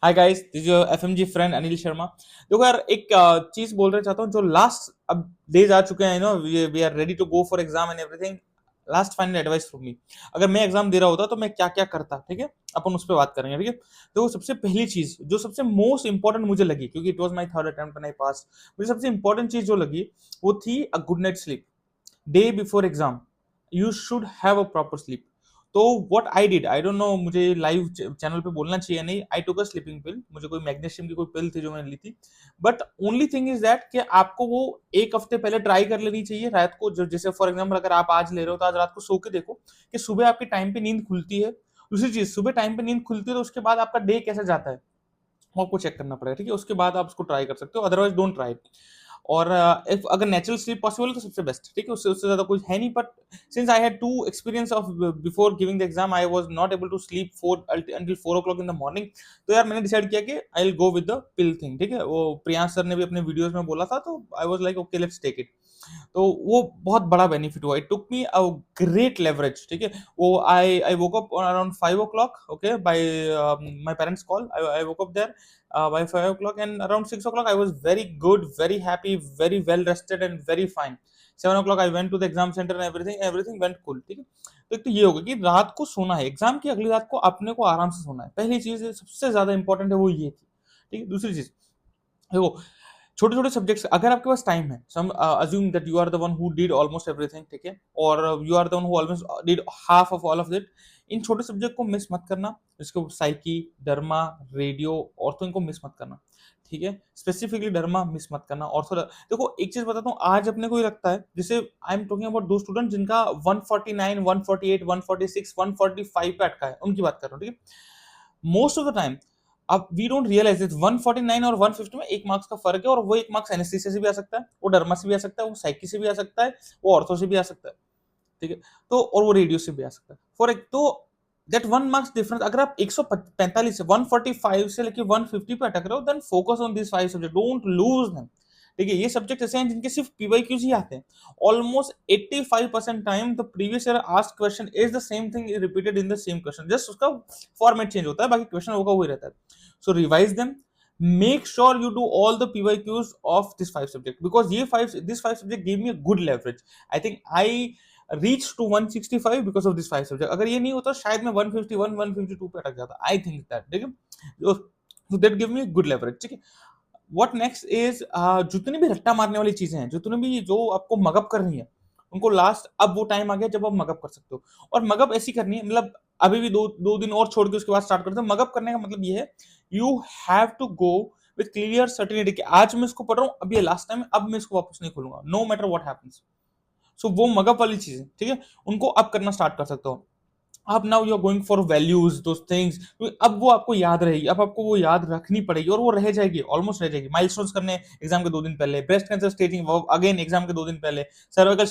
Hi guys, this is your FMG friend Anil Sharma. देखो यार, एक चीज बोलना चाहता हूँ। जो लास्ट अब डेज आ चुके हैं, we are ready to go for exam and everything. Last final advice from me. अगर मैं एग्जाम दे रहा होता तो मैं क्या क्या करता, ठीक है। अपन उस पर बात करेंगे, ठीक है। तो सबसे पहली चीज जो सबसे मोस्ट इंपॉर्टेंट मुझे लगी, क्योंकि it was my third attempt and I pass, मुझे सबसे इंपॉर्टेंट चीज जो लगी वो थी a good night sleep day before exam. You should have a proper sleep. तो what I did, I don't know मुझे लाइव चैनल पे बोलना चाहिए नहीं, आई टुक अ स्लीपिंग पिल। मुझे कोई मैग्नीशियम की कोई पिल थी जो मैंने ली थी। But only thing is that कि आपको वो एक हफ्ते पहले ट्राई कर लेनी चाहिए रात को। जैसे फॉर एग्जाम्पल अगर आप आज ले रहे हो तो आज रात को सो के देखो कि सुबह आपके टाइम पे नींद खुलती है। दूसरी चीज, सुबह टाइम पे नींद खुलती है तो उसके बाद आपका डे कैसे जाता है वो आपको चेक करना पड़ेगा, ठीक है। उसके बाद आप उसको ट्राई कर सकते हो, अदरवाइज डोंट ट्राई। और इफ अगर नेचुरल स्लीप पॉसिबल है तो सबसे बेस्ट, ठीक है। उससे उससे ज्यादा कुछ है नहीं। But since I had to experience of before giving the exam, I was not able to sleep for until 4 o'clock in the morning. तो यार मैंने डिसाइड किया कि I will go with the pill thing, ठीक है। वो Priyansh sir ने भी अपने वीडियोस में बोला था, तो I was like okay, let's take it. तो वो बहुत बड़ा बेनिफिट हुआ। It took me a great leverage, ठीक है। वो I woke up around 5 o'clock, okay, by my parents call. I woke up there by 5 o'clock, and around 6 o'clock I was very good, very happy, very well rested and very fine. 7 o'clock I went to the exam center and everything went cool, ठीक है। तो एक तो ये होगा कि रात को सोना है, एग्जाम की अगली रात को अपने को आराम से सोना है। पहली चीज सबसे ज्यादा इंपॉर्टेंट है वो ये थी, ठीक है। दूसरी चीज देखो, छोटे छोटे सब्जेक्ट्स अगर आपके पास टाइम है, some assume that you are the one who did almost everything, ठीक है, और you are the one who almost did half of all of it. इन छोटे सब्जेक्ट को मिस मत करना। इसको साइकी, डर्मा, रेडियो, ऑर्थो, इनको मिस मत करना, ठीक है। स्पेसिफिकली डर्मा मिस मत करना। ऑर्थो देखो, एक चीज बताता हूँ, आज अपने को ये लगता है, जैसे आई एम टॉकिंग अबाउट दो स्टूडेंट जिनका 149, 148, 146, 145 पे अटका है, उनकी बात कर रहा हूँ, ठीक है। मोस्ट ऑफ द टाइम अब वी डोंट रियलाइज इट, 149 और 150 में 1 मार्क्स का फर्क है, और वो 1 मार्क्स एनेस्थीसिया से भी आ सकता है, वो डर्मा से भी आ सकता है, वो साइकी से भी आ सकता है, वो ऑर्थो से भी आ सकता है, ठीक है। तो और वो रेडियो से भी आ सकता है। फॉर एक तो दैट 1 मार्क्स डिफरेंस, अगर आप 145 से 145 से लेके 150 पे अटक रहे हो, then focus on this 5 subject, don't lose them, ठीक है। ये सब्जेक्ट ऐसे हैं जिनके सिर्फ पीवाईक्यूज ही आते हैं। Almost 85% time the previous year asked question is the same thing repeated in the same question, just उसका फॉर्मेट चेंज होता है, बाकी क्वेश्चन होगा वही रहता है। So revise them, make sure you do all the PYQs of this five subject, because this five subject gave me a good leverage. I think I reached to 165 because of this five subject. अगर ये नहीं होता शायद मैं 151 152 पे अटक जाता, I think that, ठीक है। so that give me a good leverage, ठीक है। व्हाट नेक्स्ट इज, जितनी भी रट्टा मारने वाली चीजें हैं, जितनी भी जो आपको मगअप करनी है, उनको लास्ट, अब वो टाइम आ गया जब आप मगअप कर सकते हो। और मगअप ऐसी करनी है, मतलब अभी भी दो दो दिन और छोड़ के उसके बाद स्टार्ट करते हैं। मगअप करने का मतलब ये है, you have to go with clear certainty कि आज मैं इसको पढ़ रहा हूँ, अब ये लास्ट टाइम, अब मैं इसको वापस नहीं खोलूंगा, नो मैटर व्हाट हैपेंस। सो वो मगअप वाली चीज है, ठीक है। उनको अब करना स्टार्ट कर सकते हो। अब now you are going for values, those things. अब वो आपको याद रहेगी, अब आपको वो याद रखनी पड़ेगी, और वो रह जाएगी, ऑलमोस्ट रह जाएगी। माइलस्टोन्स करने एग्जाम के 2 दिन पहले, breast cancer staging again exam के 2 दिन पहले, cervical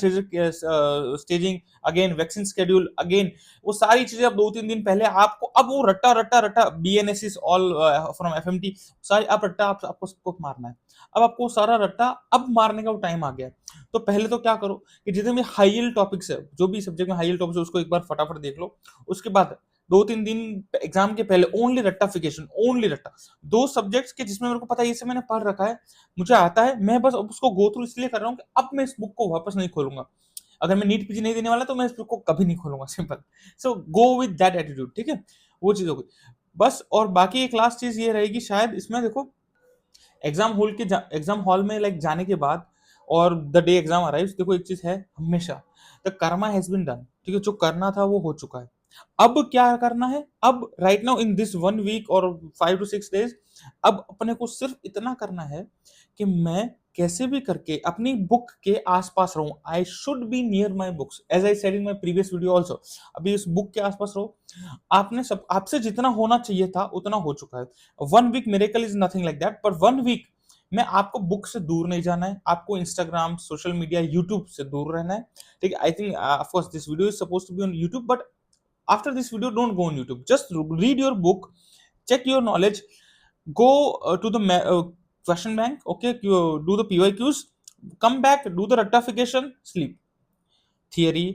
staging again, vaccine schedule again, वो सारी चीजें अब 2-3 दिन पहले आपको, अब वो रट्टा रट्टा रट्टा, बीएनएसएस ऑल फ्रॉम एफएमटी, सारी आप रट्टा आपको सबको मारना है। अब आपको सारा रट्टा अब मारने का टाइम आ गया है। तो पहले तो क्या करो कि जितने भी हाई टॉपिक्स है, जो भी सब्जेक्ट में हाई टॉपिक्स है, उसको एक बार फटाफट देख लो। उसके बाद 2-3 दिन एग्जाम के पहले ओनली रट्टाफिकेशन, ओनली रट्टा। दो सब्जेक्ट्स के जिसमें मेरे को पता है ये सब मैंने पढ़ रखा है, मुझे आता है, मैं बस अब उसको गो थ्रू इसलिए कर रहा हूँ कि अब मैं इस बुक को वापस नहीं खोलूंगा। अगर मैं नीट पीजी नहीं देने वाला तो मैं इस बुक को कभी नहीं खोलूंगा, simple. So go with that attitude, ठीक है। वो चीज हो गई बस। और बाकी एक लास्ट चीज ये रहेगी शायद इसमें, देखो, एग्जाम हॉल में लाइक जाने के बाद, और द डे एग्जाम अराइव्स, देखो एक चीज है हमेशा, the karma has been done, ठीक है। जो करना था वो हो चुका है। अब क्या करना है, अब right now in this 1 week और 5 to 6 days, अब अपने को सिर्फ इतना करना है कि मैं कैसे भी करके अपनी बुक के आसपास रहूं। I should be near my books, as I said in my previous video also. अभी इस बुक के आसपास रहो। आपने सब, आपसे जितना होना चाहिए था उतना हो चुका है। 1 week miracle is nothing like that, पर 1 वीक में आपको बुक से दूर नहीं जाना है, आपको इंस्टाग्राम, सोशल मीडिया, यूट्यूब से दूर रहना है, ठीक है। I think of course this video is supposed to be on YouTube, but after this video don't go on YouTube, just read your book, check your knowledge, go to the question bank, okay, do the PYQs, come back, do the rectification, sleep. Theory,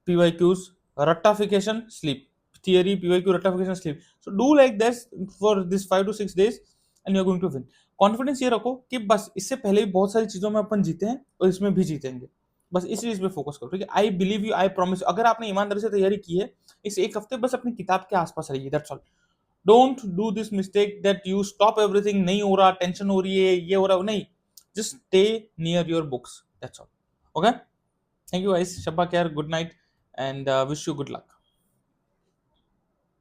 PYQs, rectification, sleep. theory, PYQ, rectification, sleep. So do like this for this 5 to 6 days and you're going to win. Confidence ये रखो कि बस इससे पहले भी बहुत सारी चीजों में अपन जीते हैं और इसमें भी जीतेंगे, बस इस चीज पे फोकस करो, ठीक है। I believe you, I promise, अगर आपने ईमानदारी से तैयारी की है इस एक हफ्ते, बस अपनी किताब के आसपास रहिए, that's all. Don't do this mistake that you stop everything, नहीं हो रहा, टेंशन हो रही है, ये हो रहा है, नहीं, just stay near your books, that's all. Okay, thank you guys, शब्बा care, good night and wish you good luck.